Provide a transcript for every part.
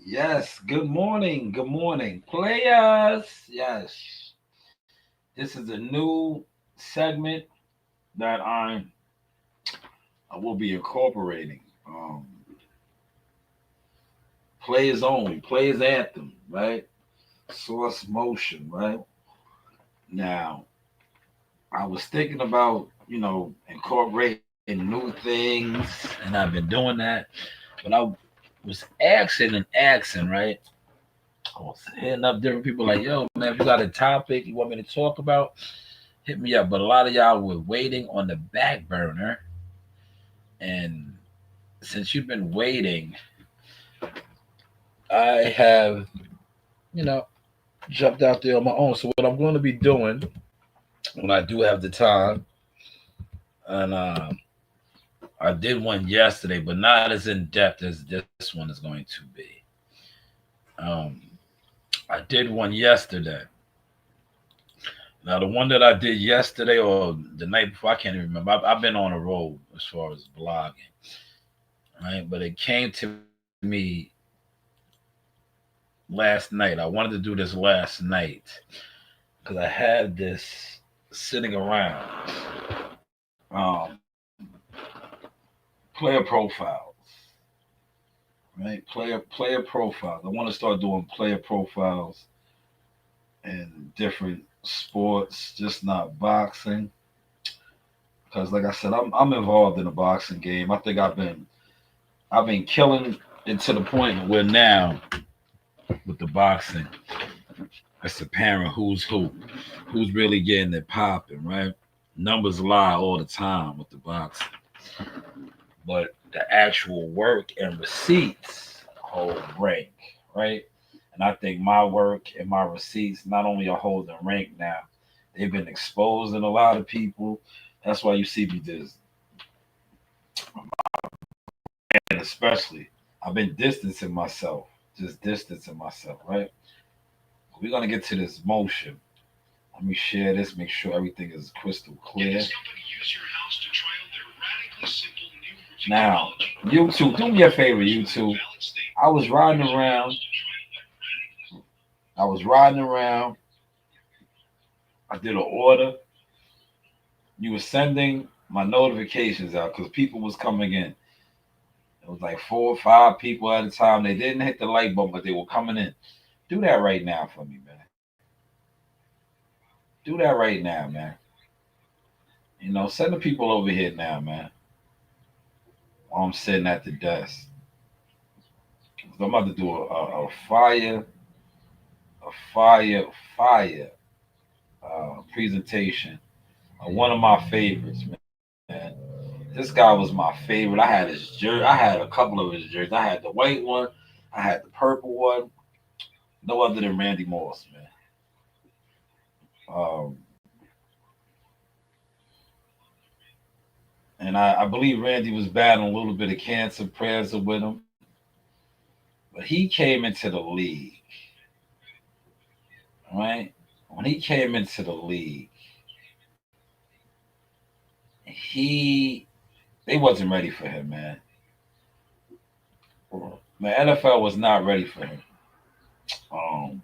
Yes, good morning. Good morning, players. Yes, this is a new segment that I will be incorporating. Players only, players anthem, right? Source motion, right? Now, I was thinking about, incorporating new things, and I've been doing that, but I was asking, right? I was hitting up different people like, yo, man, if you got a topic you want me to talk about, hit me up. But a lot of y'all were waiting on the back burner. And since you've been waiting, I have, you know, jumped out there on my own. So what I'm going to be doing when I do have the time, and I did one yesterday, but not as in depth as this one is going to be. Um, I did one yesterday. Now, the one that I did yesterday or the night before, I can't even remember. I've been on a roll as far as blogging, right? But it came to me last night. I wanted to do this last night because I had this sitting around. Player profiles, right? Player profiles. I want to start doing player profiles in different sports, just not boxing. Because, like I said, I'm involved in the boxing game. I think I've been killing it to the point where now with the boxing, it's apparent who's really getting it popping, right? Numbers lie all the time with the boxing, but the actual work and receipts hold rank, right? And I think my work and my receipts not only are holding rank now, they've been exposing a lot of people. That's why you see me just, and especially, I've been distancing myself, right? We're gonna get to this motion. Let me share this, make sure everything is crystal clear. Now, YouTube, do me a favor, YouTube. I was riding around. I was riding around. I did an order. You were sending my notifications out because people was coming in. It was like 4 or 5 people at a time. They didn't hit the like button, but they were coming in. Do that right now for me, man. Do that right now, man. Send the people over here now, man. While I'm sitting at the desk. I'm about to do a fire, fire presentation. One of my favorites, man. This guy was my favorite. I had his jersey. I had a couple of his jerseys. I had the white one. I had the purple one. No other than Randy Moss, man. Um, and I believe Randy was battling a little bit of cancer. Prayers are with him. But he came into the league, right? When he came into the league, he they wasn't ready for him, man. The NFL was not ready for him. Um,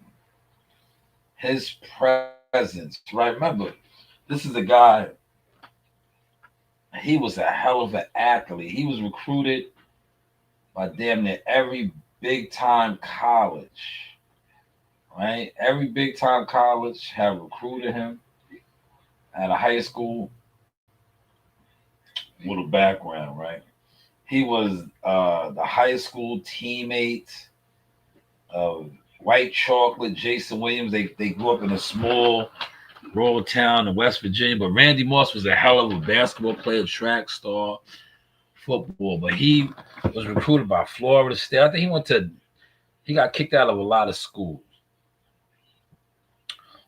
his presence, right? Remember, this is a guy. He was a hell of an athlete. He was recruited by damn near every big time college, right? Every big time college have recruited him at a high school with a background, right? He was the high school teammate of White Chocolate, Jason Williams. They grew up in a small rural town in West Virginia, but Randy Moss was a hell of a basketball player, track star, football. But he was recruited by Florida State. I think he got kicked out of a lot of schools.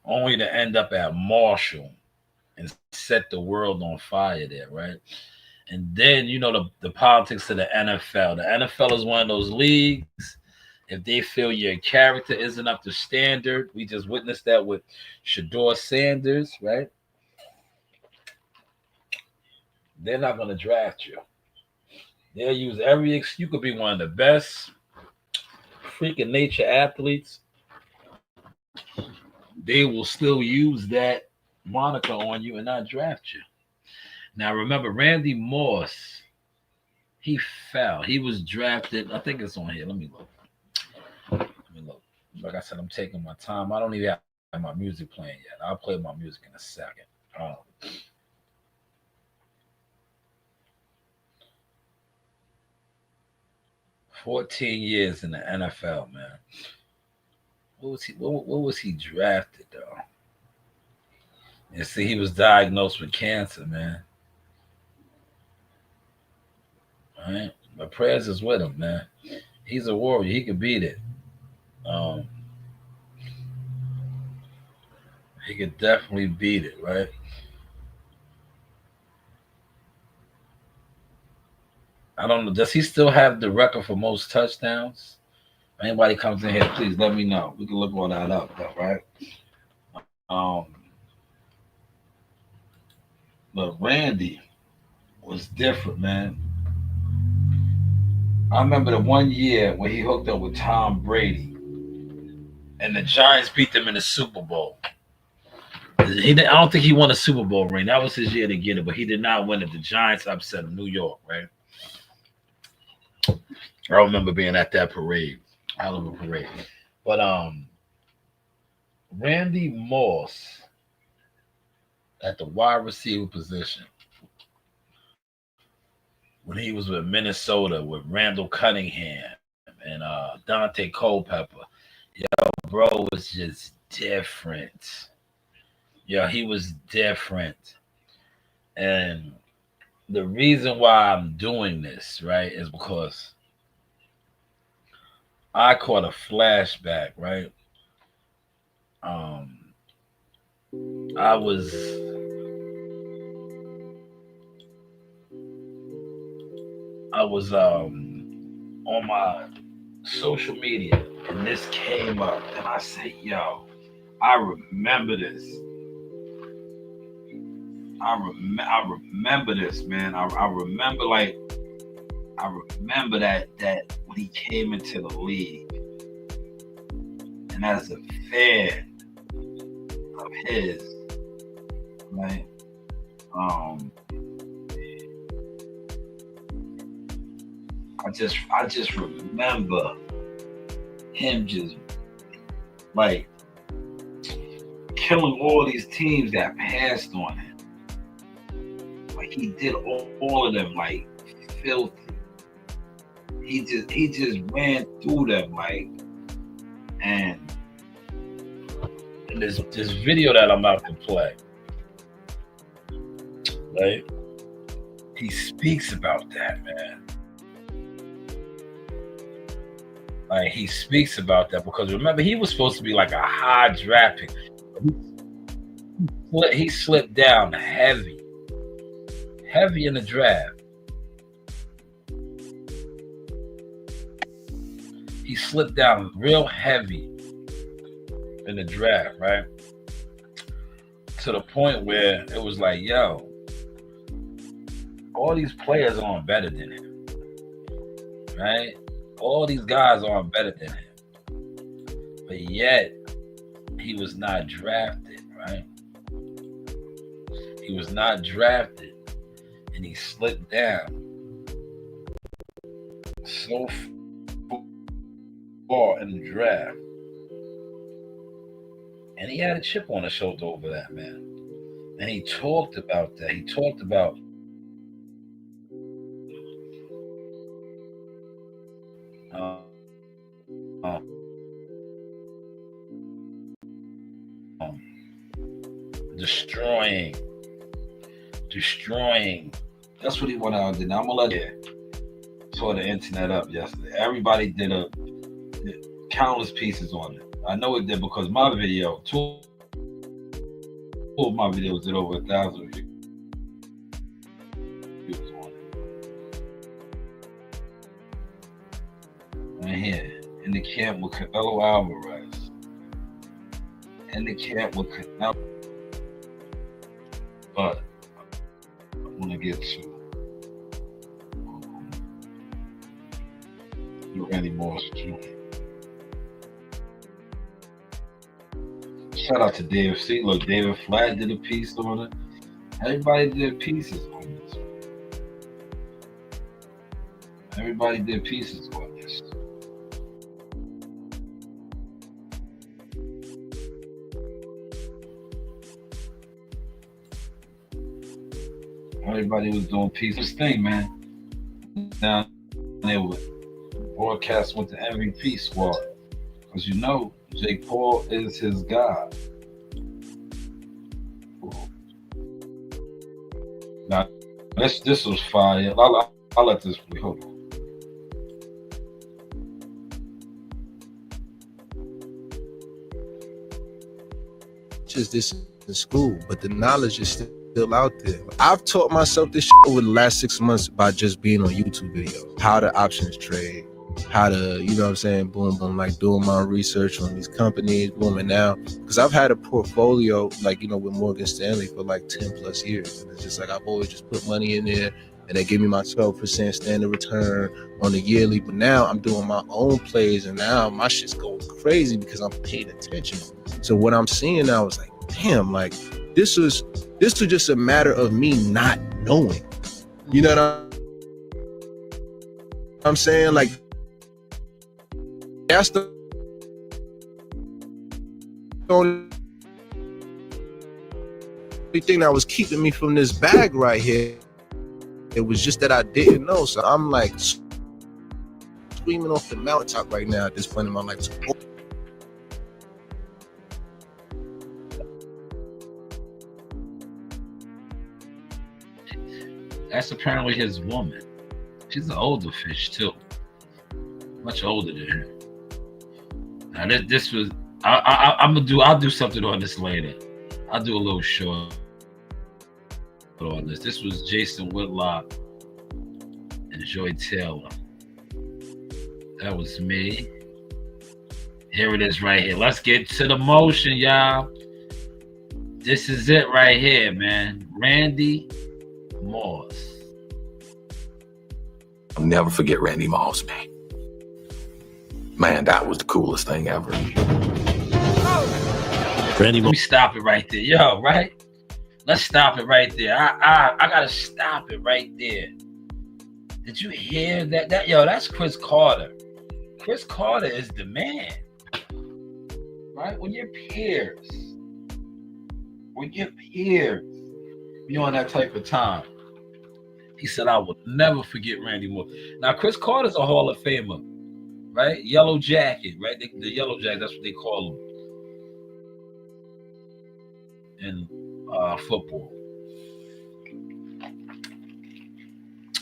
only to end up at Marshall and set the world on fire there, right? And then the politics of the NFL. The NFL is one of those leagues. If they feel your character isn't up to standard, we just witnessed that with Shador Sanders, right? They're not going to draft you. They'll use you could be one of the best freaking nature athletes. They will still use that moniker on you and not draft you. Now remember, Randy Moss, he fell. He was drafted. I think it's on here. Let me look. Let me look. Like I said, I'm taking my time. I don't even have my music playing yet. I'll play my music in a second. Um, 14 years in the NFL, man. What was he? What was he drafted though? And see, he was diagnosed with cancer, man. All right, my prayers is with him, man. He's a warrior. He could beat it. Um, he could definitely beat it, right? I don't know. Does he still have the record for most touchdowns? Anybody comes in here, please let me know. We can look all that up, though, right? Um, but Randy was different, man. I remember the one year when he hooked up with Tom Brady, and the Giants beat them in the Super Bowl. I don't think he won a Super Bowl ring. That was his year to get it, but he did not win it. The Giants upset him, New York, right? I remember being at that parade, hell of a parade. But Randy Moss at the wide receiver position when he was with Minnesota with Randall Cunningham and Dante Culpepper. Bro was just different. He was different. And the reason why I'm doing this, right, is because I caught a flashback, right? Um, I was on my social media and this came up and I said, yo, I remember this. I remember this, man. I remember that when he came into the league, and as a fan of his, right? Um, I just remember him just like killing all these teams that passed on him. Like he did all of them like filthy. He just ran through them like, and this video that I'm about to play, right? He speaks about that, man. Like he speaks about that because remember he was supposed to be like a high draft pick. He slipped down heavy in the draft. He slipped down real heavy in the draft, right? To the point where it was like, yo, all these players aren't better than him, right? All these guys aren't better than him. But yet, he was not drafted, right? He was not drafted. And he slipped down so far in the draft. And he had a chip on his shoulder over that, man. And he talked about that. He talked about destroying. That's what he went out and did. Now I'm gonna let you tore the internet up yesterday. Everybody did countless pieces on it. I know it did because my video, 2 of my videos did over 1,000 views on it. Right here, in the camp with Canelo Alvarez. In the camp with Canelo. But I want to get to Randy Moss Jr. Shout out to David. See, look, David Flatt did a piece on it. Everybody did pieces on this. Everybody did pieces on this. Everybody was doing pieces. Thing, man. Now they would broadcast with the MVP squad. Because you know, Jake Paul is his God. Now, this was fire. I'll let this play. Hold on. Just this in school, but the knowledge is still out there. I've taught myself this shit over the last 6 months by just being on YouTube videos. How to options trade, how to, you know what I'm saying, boom, boom, like doing my research on these companies, boom, and now, because I've had a portfolio, like, you know, with Morgan Stanley for like 10 plus years. And it's just like, I've always just put money in there and they give me my 12% standard return on the yearly. But now I'm doing my own plays and now my shit's going crazy because I'm paying attention. So what I'm seeing now is like, damn, like this was just a matter of me not knowing. You know what I'm saying? Like, that's the only thing that was keeping me from this bag right here. It was just that I didn't know. So I'm like screaming off the mountaintop right now at this point in my life. That's apparently his woman. She's an older fish too, much older than him. Now this was I'll do something on this later. I'll do a little short on this. This was Jason Whitlock and Joy Taylor. That was me. Here it is right here. Let's get to the motion, y'all. This is it right here, man. Randy Moss. I'll never forget Randy Moss, man. Man, that was the coolest thing ever. Randy Moss. Let me stop it right there. Yo, right? Let's stop it right there. I gotta stop it right there. Did you hear that? Yo, that's Chris Carter. Chris Carter is the man. Right? When your peers be on that type of time. He said, I will never forget Randy Moss. Now, Chris Carter's a Hall of Famer, right? Yellow jacket, right? The yellow jacket, that's what they call him in football.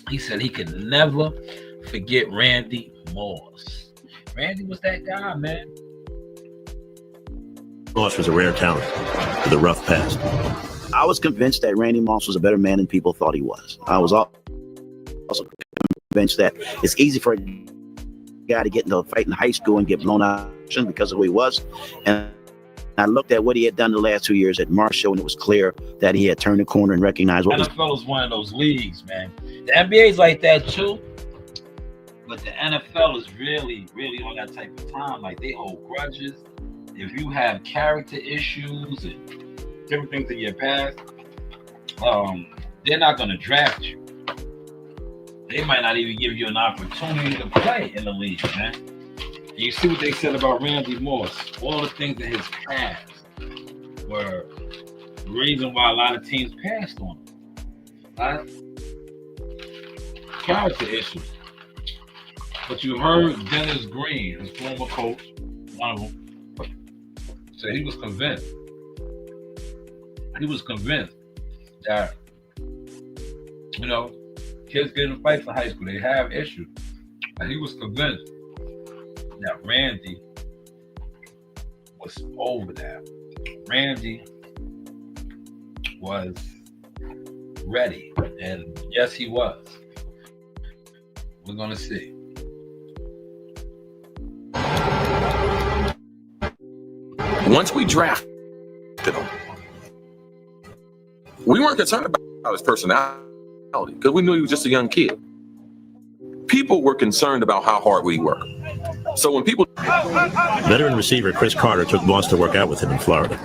He said he could never forget Randy Moss. Randy was that guy, man. Moss was a rare talent with a rough past. I was convinced that Randy Moss was a better man than people thought he was. I was also convinced that it's easy for a guy to get into a fight in high school and get blown out because of who he was. And I looked at what he had done the last 2 years at Marshall, and it was clear that he had turned the corner and recognized what NFL is one of those leagues, man. The NBA's like that too, but the NFL is really, really on that type of time. Like, they hold grudges. If you have character issues and different things in your past, they're not going to draft you. They might not even give you an opportunity to play in the league, man. And you see what they said about Randy Moss. All the things in his past were the reason why a lot of teams passed on him. Right? Character issues. But you heard Dennis Green, his former coach, one of them, say he was convinced. He was convinced that, you know, kids get in fights in high school, they have issues. And he was convinced that Randy was over that. Randy was ready. And yes, he was. We're going to see. Once we drafted him, we weren't concerned about his personality because we knew he was just a young kid. People were concerned about how hard would he work. So when people... Veteran receiver Chris Carter took Moss to work out with him in Florida.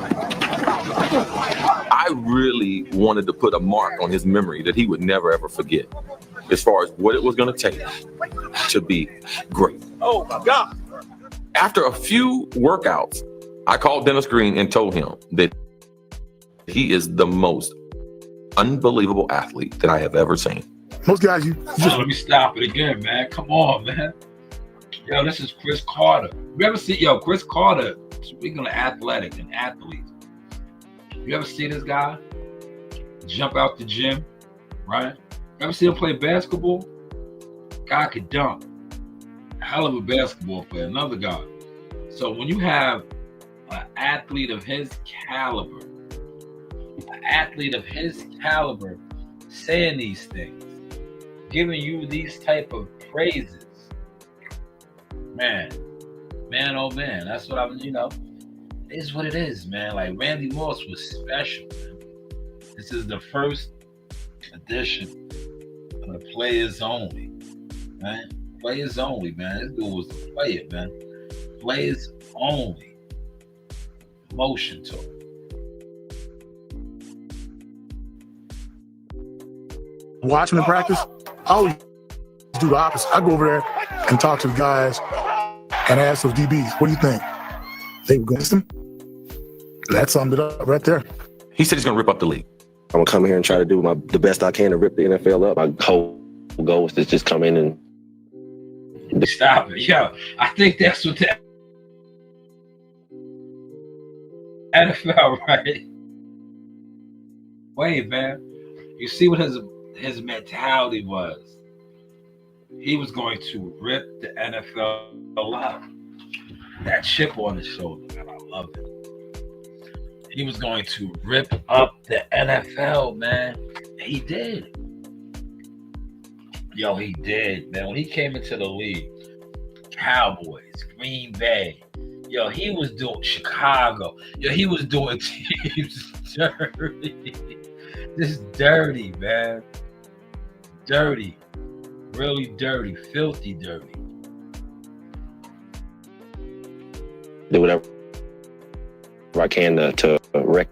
I really wanted to put a mark on his memory that he would never, ever forget as far as what it was going to take to be great. Oh, my God. After a few workouts, I called Dennis Green and told him that he is the most unbelievable athlete that I have ever seen. Most guys, let me stop it again, man. Come on, man. Yo, this is Chris Carter. You ever see, Chris Carter, speaking of athletic and athletes, you ever see this guy jump out the gym, right? You ever see him play basketball? Guy could dunk. Hell of a basketball player, another guy. So when you have an athlete of his caliber, saying these things, giving you these type of praises, man, oh man, that's what it is what it is, man. Like Randy Moss was special, man. This is the first edition of the Players Only, man. Players Only, man. This dude was a player, man. Players Only. Motion tour. watching the practice, I always do the opposite. I go over there and talk to the guys and ask those DBs, what do you think? They were going to listen. That summed it up right there. He said he's going to rip up the league. I'm going to come here and try to do the best I can to rip the NFL up. My whole goal is to just come in and... Stop it. Yo, I think that's what the NFL, right? Wait, man. You see what his mentality was. He was going to rip the NFL up. That chip on his shoulder, man, I love it. He was going to rip up the NFL, man. He did. Yo, he did, man. When he came into the league, Cowboys, Green Bay, yo, he was doing Chicago. Yo, he was doing teams dirty. Just dirty, man. Dirty. Really dirty. Filthy dirty. Do whatever I can to wreck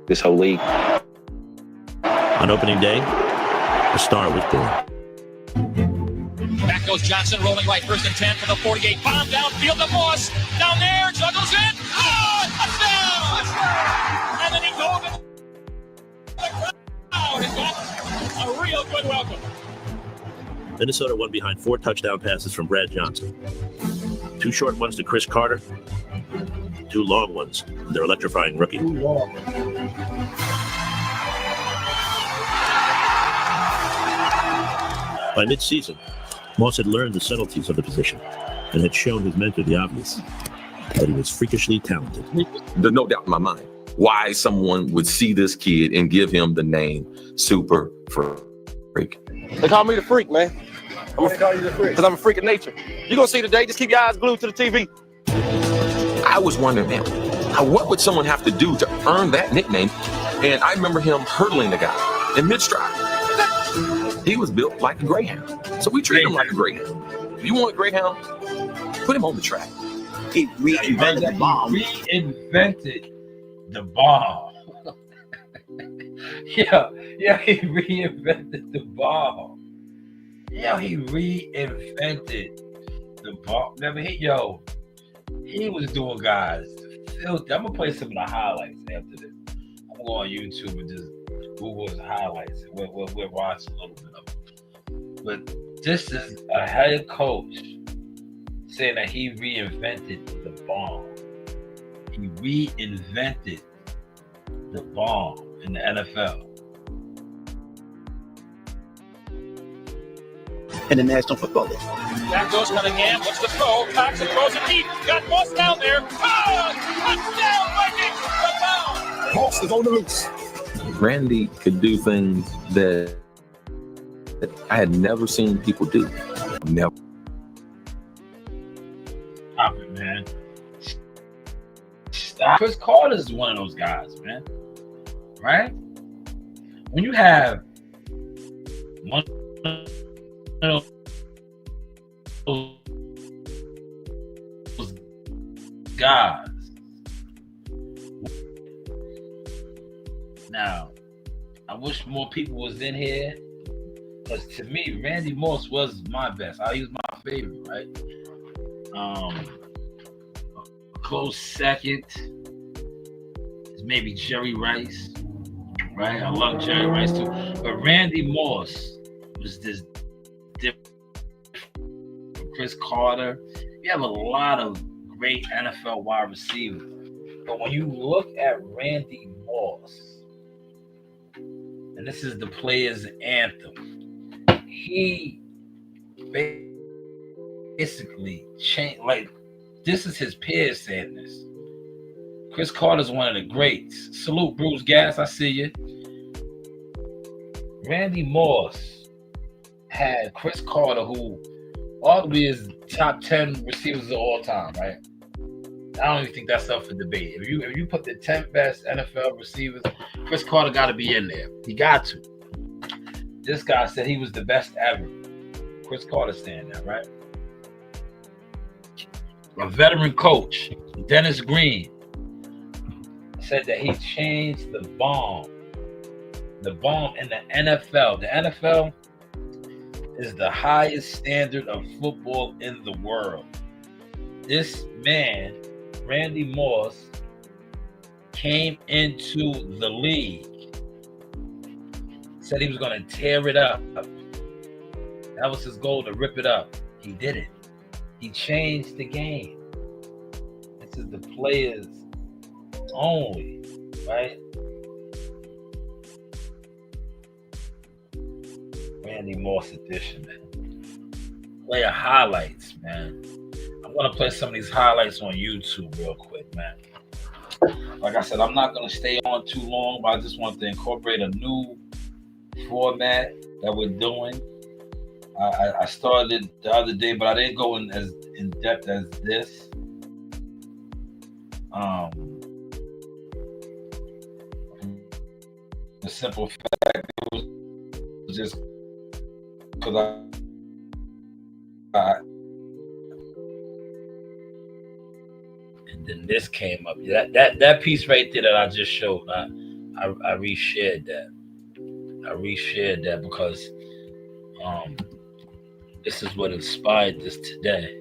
this whole league. On opening day, a star was born. Back goes Johnson, rolling right, first and 10 for the 48. Bomb downfield to Moss. Down there, juggles in. Oh, touchdown! And then he goes in the crowd and got a real good welcome. Minnesota won behind 4 touchdown passes from Brad Johnson. 2 short ones to Chris Carter. 2 long ones to their electrifying rookie. By mid-season, Moss had learned the subtleties of the position and had shown his mentor the obvious, that he was freakishly talented. There's no doubt in my mind why someone would see this kid and give him the name Super Freak. They call me the freak, man. I'm gonna call you the freak because I'm a freak of nature. You're gonna see today. Just keep your eyes glued to the TV. I was wondering, man, what would someone have to do to earn that nickname? And I remember him hurdling the guy in mid-stride. He was built like a greyhound, so we treat him like a greyhound. If you want a greyhound, put him on the track. He reinvented the bomb. Reinvented the bomb. Yeah, he reinvented the bomb. Yeah, he reinvented the bomb. Never hit, he was doing guys filthy. I'm gonna play some of the highlights after this. I'm gonna go on YouTube and just Google his highlights. We'll watch a little bit of it. But this is a head coach saying that he reinvented the bomb. He reinvented the bomb in the NFL. In the National Football League. Back goes Cunningham. What's the throw? Cox and throws it deep. Got Moss down there. Oh! Touchdown, Vikings! The ball! Moss gangsters on the loose. Randy could do things that I had never seen people do. Never. Stop it, man. Stop. Chris Carter's one of those guys, man. Right? When you have one of those guys. Now, I wish more people was in here, because to me, Randy Moss was my best. He was my favorite, right? A close second is maybe Jerry Rice, right? I love Jerry Rice too, but Randy Moss was this different. Chris Carter, you have a lot of great NFL wide receivers, but when you look at Randy Moss, and this is the player's anthem, he basically changed. Like, this is his peers saying this. Chris Carter's one of the greats. Salute, Bruce Gas. I see you. Randy Moss had Chris Carter, who arguably is top 10 receivers of all time, right? I don't even think that's up for debate. If you put the 10 best NFL receivers, Chris Carter got to be in there. He got to. This guy said he was the best ever. Chris Carter saying that, right? A veteran coach, Dennis Green, said that he changed the bomb in the NFL. The NFL is the highest standard of football in the world. This man, Randy Moss, came into the league, said he was going to tear it up. That was his goal, to rip it up. He did it. He changed the game. This is the players only, right? Randy Moss edition, man. Player highlights, man. I'm going to play some of these highlights on YouTube real quick, man. Like I said, I'm not going to stay on too long, but I just want to incorporate a new format that we're doing. I started the other day, but I didn't go in as in depth as this. The simple fact, it was just because and then this came up. That piece right there that I just showed, I reshared that. I reshared that because this is what inspired this today,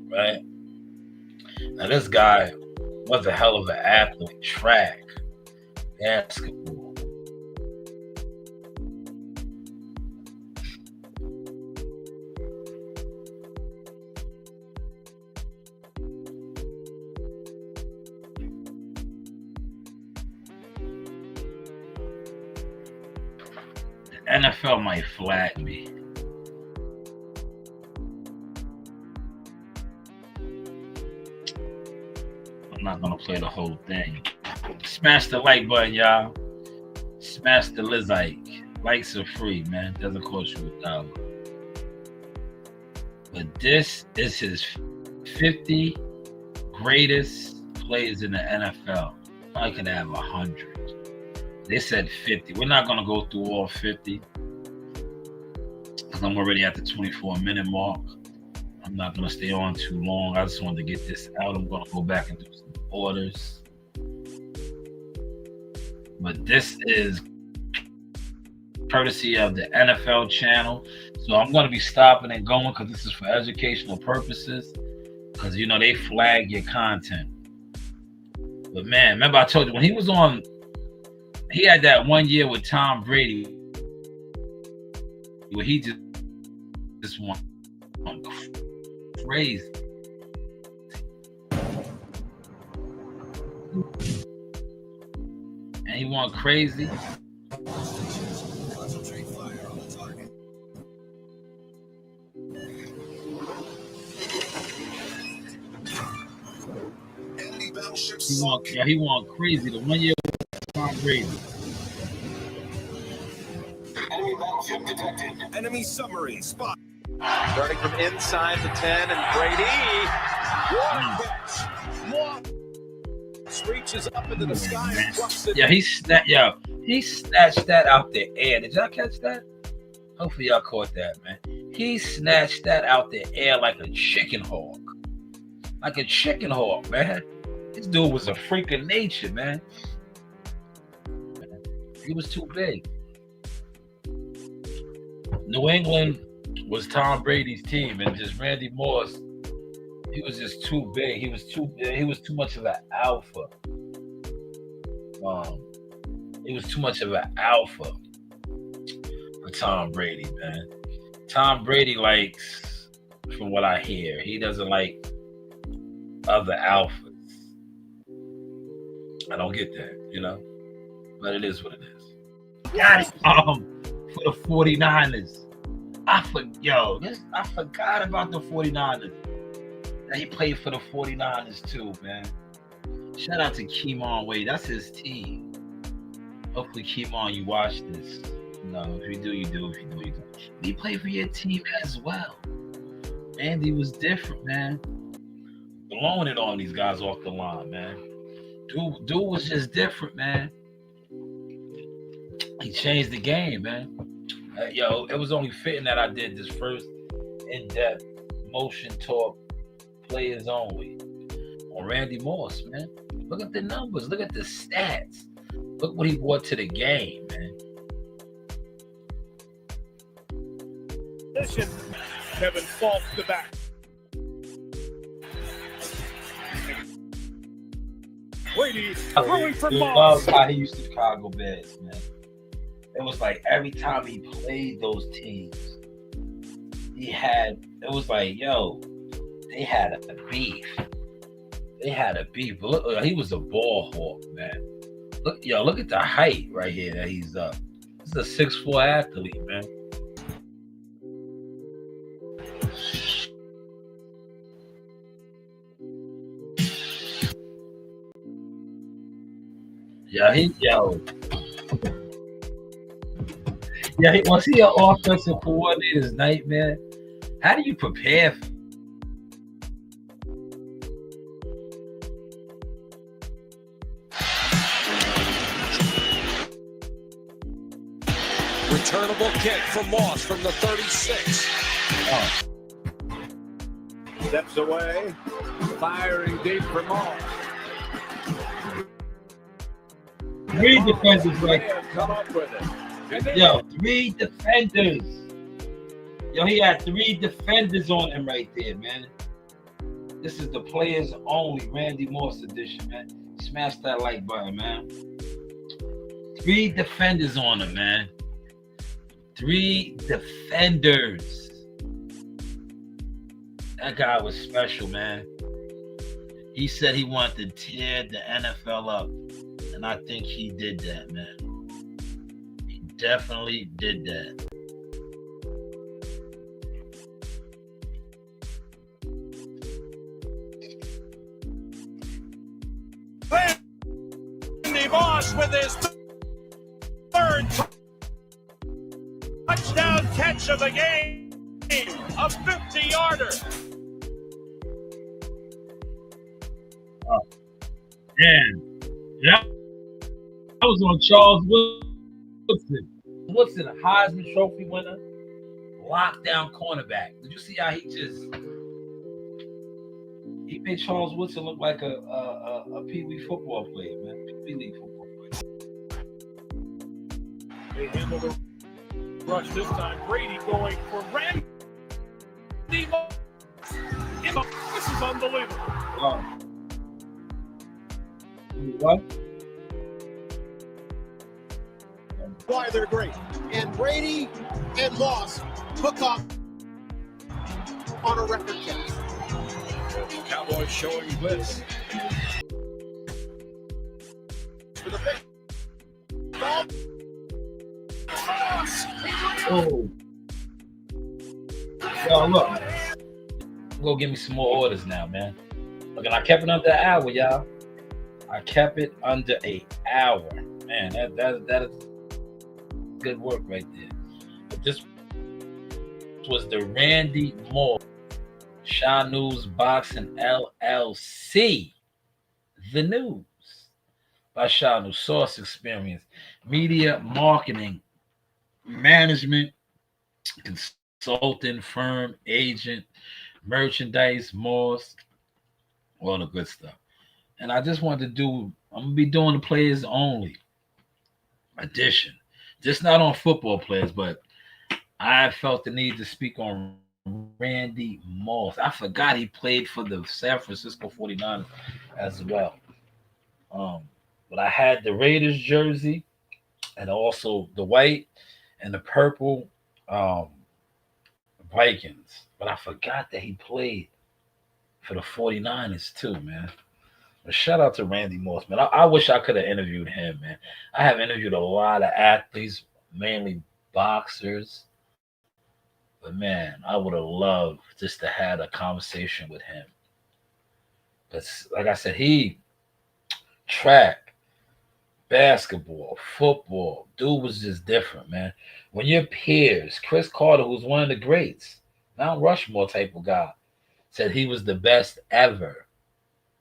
right? Now this guy was a hell of an athlete, track, basketball. The NFL might flag me. I'm not gonna play the whole thing. Smash the like button, y'all. Smash the Lizike. Likes are free, man. Doesn't cost you $1. But this is his 50 greatest players in the NFL. I could have 100. They said 50. We're not gonna go through all 50 because I'm already at the 24-minute mark. I'm not gonna stay on too long. I just wanted to get this out. I'm gonna go back and do some orders. But this is courtesy of the NFL channel. So I'm gonna be stopping and going because this is for educational purposes. Because you know they flag your content. But man, remember I told you when he was on, he had that 1 year with Tom Brady where he just went crazy. And he went crazy. He went crazy. The 1 year Tom Brady. Enemy battleship detected. Enemy submarine spot. Starting from inside the 10, and Brady. What catch? More. Reaches up into the sky and plucks it. Yeah, he snatched that out the air. Did y'all catch that? Hopefully y'all caught that, man. He snatched that out the air like a chicken hawk. Like a chicken hawk, man. This dude was a freak of nature, man. He was too big. New England was Tom Brady's team, and just Randy Moss, he was just too big. He was too much of an alpha. He was too much of an alpha for Tom Brady, man. Tom Brady likes, from what I hear, he doesn't like other alphas. I don't get that, you know? But it is what it is. Got it. For the 49ers. I forgot about the 49ers. That he played for the 49ers too, man. Shout out to Keemon Wade. That's his team. Hopefully, Keemon, you watch this. You know, if you do, you do. If you do, you do. He played for your team as well. Andy was different, man. Blowing it on these guys off the line, man. Dude was just different, man. He changed the game, man. It was only fitting that I did this first in-depth motion talk players only on Randy Moss, man. Look at the numbers. Look at the stats. Look what he brought to the game, man. Kevin falls to back. Brady throwing for Moss. Love how he used to Chicago Bears, man. It was like every time he played those teams, it was like, they had a beef. They had a beef. But look, he was a ball hawk, man. Look at the height right here that he's up. This is a 6'4" athlete, man. Was he an offensive coordinator's nightmare? How do you prepare for Returnable kick from Moss from the 36. Steps away, firing deep for Moss. Three defenders right there. Come up with it. Three defenders. He had three defenders on him right there, man. This is the players only Randy Moss edition, man. Smash that like button, man. Three defenders on him, man. Three defenders. That guy was special, man. He said he wanted to tear the NFL up. And I think he did that, man. He definitely did that. Randy Moss with his third touchdown catch of the game. A 50-yarder. Oh, man. Yeah. I was on Charles Woodson. Woodson, a Heisman Trophy winner, lockdown cornerback. Did you see how he made Charles Woodson look like a Pee Wee football player, man. Pee Wee football player. They handle the rush this time. Brady going for Randy Moss. This is unbelievable. What? Why they're great. And Brady and Moss hook up on a record catch. Cowboys showing blitz. For the big ball. Oh. Look. Go give me some more orders now, man. Look, and I kept it under an hour, y'all. I kept it under an hour. Man, that is good work right there. But this was the Randy Moss Shanewz Boxing LLC. The news by Shanewz. Source experience, media, marketing, management, consulting firm, agent, merchandise, Moss, all the good stuff. And I just wanted to I'm gonna be doing the players only edition. Just not on football players, but I felt the need to speak on Randy Moss. I forgot he played for the San Francisco 49ers as well. But I had the Raiders jersey and also the white and the purple Vikings. But I forgot that he played for the 49ers too, man. But shout out to Randy Moss, man. I wish I could have interviewed him, man. I have interviewed a lot of athletes, mainly boxers. But man, I would have loved just to have a conversation with him. But like I said, he track, basketball, football, dude was just different, man. When your peers, Chris Carter, who's one of the greats, Mount Rushmore type of guy, said he was the best ever.